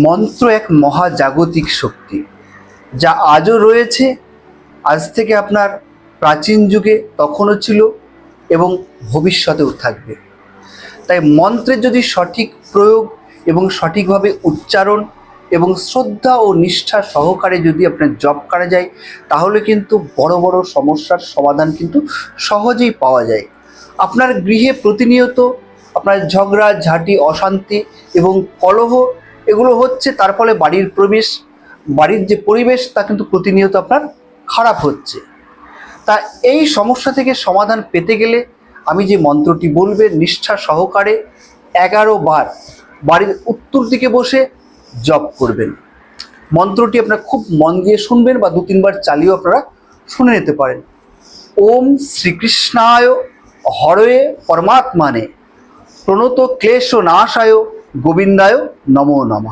মন্ত্র এক মহাজাগতিক শক্তি, যা আজও রয়েছে। আজ থেকে আপনার প্রাচীন যুগে তখনও ছিল এবং ভবিষ্যতেও থাকবে। তাই মন্ত্রের যদি সঠিক প্রয়োগ এবং সঠিকভাবে উচ্চারণ এবং শ্রদ্ধা ও নিষ্ঠা সহকারে যদি আপনার জপ করা যায়, তাহলে কিন্তু বড় বড় সমস্যার সমাধান কিন্তু সহজেই পাওয়া যায়। আপনার গৃহে প্রতিনিয়ত আপনার ঝগড়া ঝাঁটি, অশান্তি এবং কলহ এগুলো হচ্ছে, তার ফলে বাড়ির যে পরিবেশ তা কিন্তু প্রতিনিয়ত আপনার খারাপ হচ্ছে। তা এই সমস্যা থেকে সমাধান পেতে গেলে আমি যে মন্ত্রটি বলবে, নিষ্ঠা সহকারে 11 বার বাড়ির উত্তর দিকে বসে জপ করবেন। মন্ত্রটি আপনারা খুব মন দিয়ে শুনবেন বা 2-3 বার চালিয়েও আপনারা শুনে নিতে পারেন। ওম শ্রীকৃষ্ণায় হরয়ে পরমাত্মানে প্রণত ক্লেশ নাশায় গোবিন্দায় নমো নমঃ।